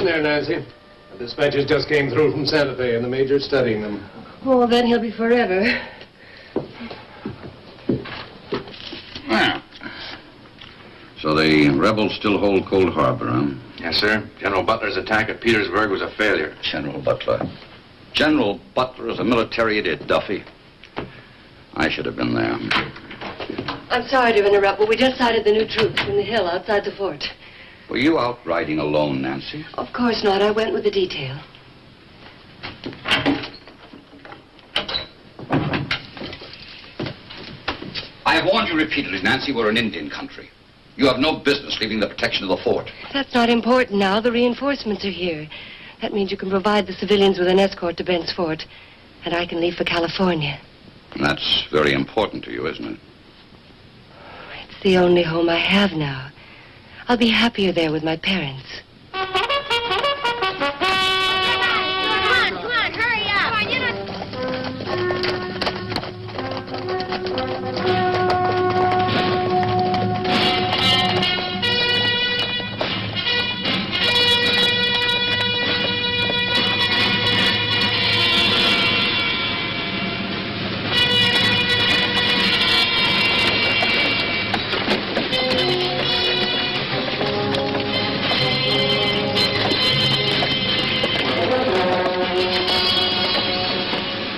in there, Nancy. The dispatches just came through from Santa Fe, and the major's studying them. Oh, then he'll be forever. Well, so the rebels still hold Cold Harbor, huh? Yes, sir. General Butler's attack at Petersburg was a failure. General Butler. General Butler is a military idiot, Duffy. I should have been there. I'm sorry to interrupt, but we just sighted the new troops in the hill outside the fort. Were you out riding alone, Nancy? Of course not. I went with the detail. I have warned you repeatedly, Nancy, we're an Indian country. You have no business leaving the protection of the fort. That's not important now. The reinforcements are here. That means you can provide the civilians with an escort to Bent's fort, and I can leave for California. And that's very important to you, isn't it? It's the only home I have now. I'll be happier there with my parents. Come on, hurry up. Come on, you know.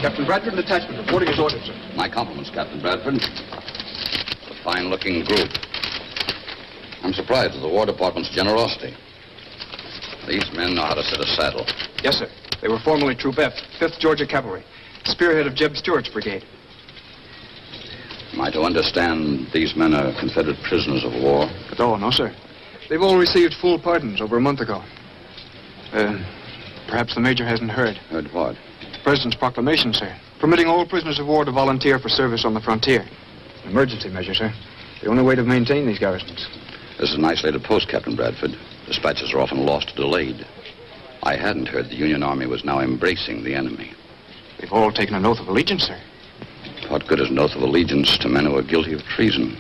Captain Bradford and detachment reporting his orders, sir. My compliments, Captain Bradford. A fine-looking group. I'm surprised at the War Department's generosity. These men know how to sit a saddle. Yes, sir. They were formerly Troop F, 5th Georgia Cavalry, spearhead of Jeb Stewart's brigade. Am I to understand these men are Confederate prisoners of war? Oh, no, sir. They've all received full pardons over a month ago. Perhaps the major hasn't heard. Heard what? The President's proclamation, sir, permitting all prisoners of war to volunteer for service on the frontier. An emergency measure, sir. The only way to maintain these garrisons. This is an isolated post, Captain Bradford. Dispatches are often lost or delayed. I hadn't heard the Union Army was now embracing the enemy. They've all taken an oath of allegiance, sir. What good is an oath of allegiance to men who are guilty of treason?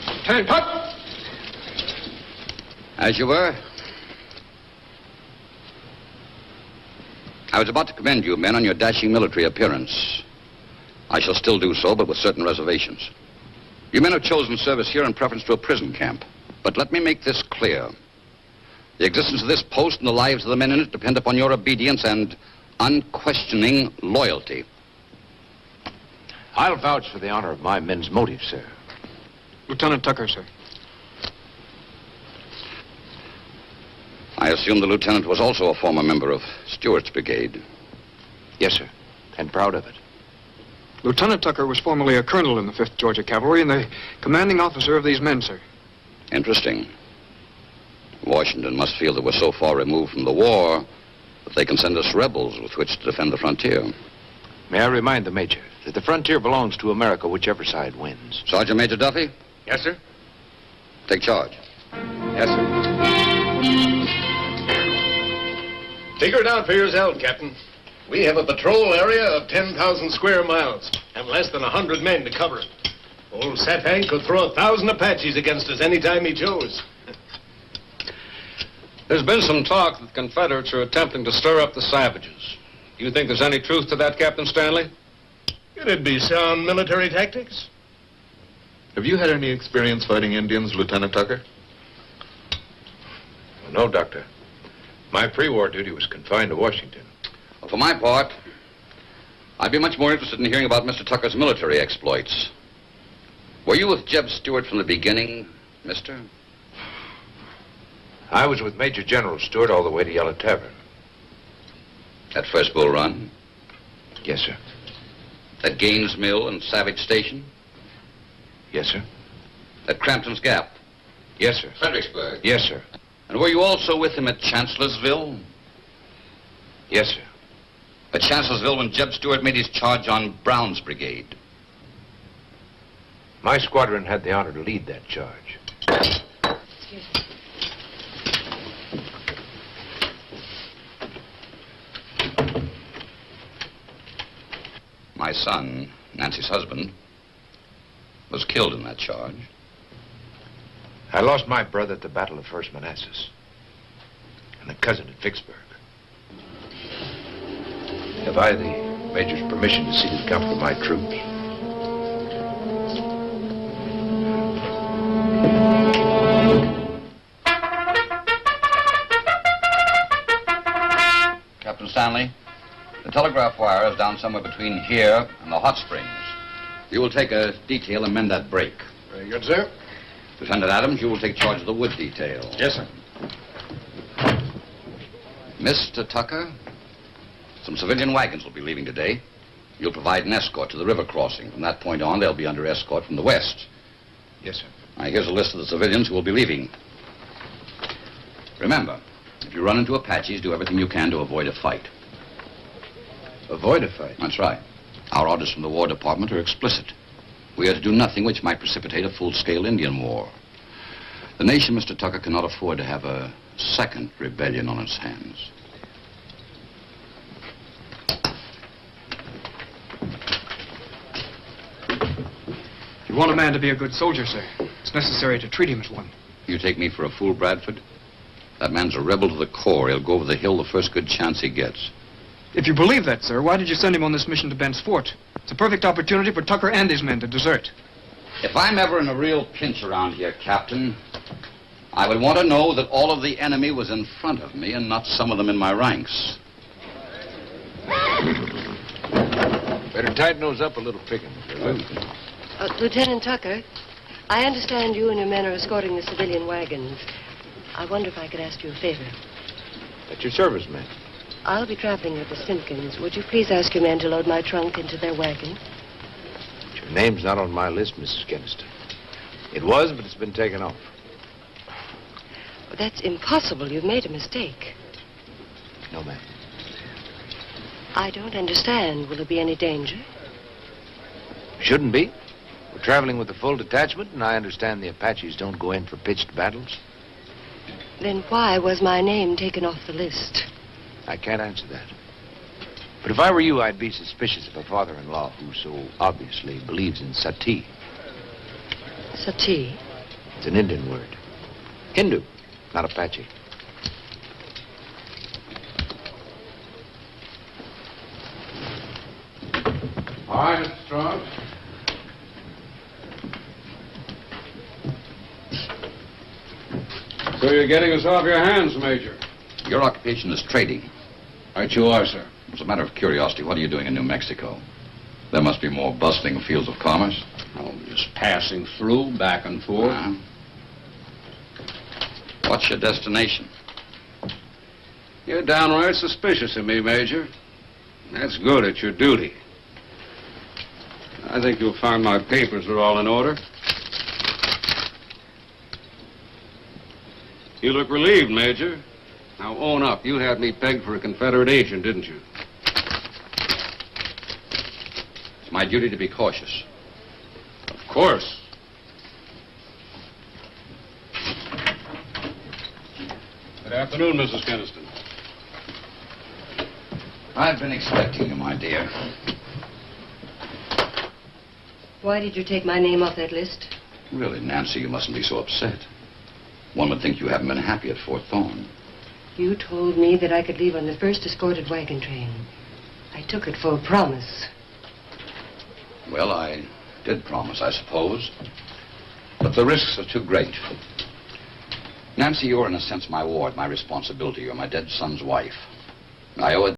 Lieutenant Putt! As you were. I was about to commend you men on your dashing military appearance. I shall still do so, but with certain reservations. You men have chosen service here in preference to a prison camp. But let me make this clear. The existence of this post and the lives of the men in it depend upon your obedience and unquestioning loyalty. I'll vouch for the honor of my men's motives, sir. Lieutenant Tucker, sir. I assume the lieutenant was also a former member of Stewart's brigade. Yes, sir, and proud of it. Lieutenant Tucker was formerly a colonel in the 5th Georgia Cavalry and the commanding officer of these men, sir. Interesting. Washington must feel that we're so far removed from the war that they can send us rebels with which to defend the frontier. May I remind the Major that the frontier belongs to America, whichever side wins. Sergeant Major Duffy, Yes, sir. take charge. Yes, sir. Figure it out for yourself, Captain. We have a patrol area of 10,000 square miles and less than 100 men to cover it. Old Satang could throw 1,000 Apaches against us any time he chose. There's been some talk that the Confederates are attempting to stir up the savages. Do you think there's any truth to that, Captain Stanley? It'd be sound military tactics. Have you had any experience fighting Indians, Lieutenant Tucker? Well, no, Doctor. My pre-war duty was confined to Washington. Well, for my part, I'd be much more interested in hearing about Mr. Tucker's military exploits. Were you with Jeb Stuart from the beginning, mister? I was with Major General Stuart all the way to Yellow Tavern. That first Bull Run? Yes, sir. At Gaines Mill and Savage Station? Yes, sir. At Crampton's Gap? Yes, sir. Fredericksburg? Yes, sir. And were you also with him at Chancellorsville? Yes, sir. At Chancellorsville when Jeb Stuart made his charge on Brown's brigade? My squadron had the honor to lead that charge. Excuse me. My son, Nancy's husband, was killed in that charge. I lost my brother at the Battle of First Manassas. And a cousin at Vicksburg. Have I the Major's permission to see to the comfort of my troops? Captain Stanley, the telegraph wire is down somewhere between here and the hot springs. You will take a detail and mend that break. Very good, sir. Lieutenant Adams, you will take charge of the wood detail. Yes, sir. Mr. Tucker, some civilian wagons will be leaving today. You'll provide an escort to the river crossing. From that point on, they'll be under escort from the west. Yes, sir. Now, here's a list of the civilians who will be leaving. Remember, if you run into Apaches, do everything you can to avoid a fight. Avoid a fight? That's right. Our orders from the War Department are explicit. We are to do nothing which might precipitate a full-scale Indian war. The nation, Mr. Tucker, cannot afford to have a second rebellion on its hands. If you want a man to be a good soldier, sir, it's necessary to treat him as one. You take me for a fool, Bradford? That man's a rebel to the core. He'll go over the hill the first good chance he gets. If you believe that, sir, why did you send him on this mission to Bent's Fort? It's a perfect opportunity for Tucker and his men to desert. If I'm ever in a real pinch around here, Captain, I would want to know that all of the enemy was in front of me and not some of them in my ranks. Better tighten those up a little, Pickens. Lieutenant Tucker, I understand you and your men are escorting the civilian wagons. I wonder if I could ask you a favor. That's your service, man. I'll be traveling with the Simpkins. Would you please ask your men to load my trunk into their wagon? Your name's not on my list, Mrs. Keniston. It was, but it's been taken off. Well, that's impossible. You've made a mistake. No, ma'am. I don't understand. Will there be any danger? Shouldn't be. We're traveling with a full detachment, and I understand the Apaches don't go in for pitched battles. Then why was my name taken off the list? I can't answer that. But if I were you, I'd be suspicious of a father-in-law who so obviously believes in sati. Sati? It's an Indian word. Hindu, not Apache. All right, Mr. Strong. So you're getting us off your hands, Major. Your occupation is trading. Right you are, sir. As a matter of curiosity, what are you doing in New Mexico? There must be more bustling fields of commerce. Oh, just passing through, back and forth. What's your destination? You're downright suspicious of me, Major. That's good. It's your duty. I think you'll find my papers are all in order. You look relieved, Major. Now, own up. You had me pegged for a Confederate agent, didn't you? It's my duty to be cautious. Of course. Good afternoon, Mrs. Keniston. I've been expecting you, my dear. Why did you take my name off that list? Really, Nancy, you mustn't be so upset. One would think you haven't been happy at Fort Thorne. You told me that I could leave on the first escorted wagon train. I took it for a promise. Well, I did promise, I suppose. But the risks are too great. Nancy, you're in a sense my ward, my responsibility. You're my dead son's wife. I owe it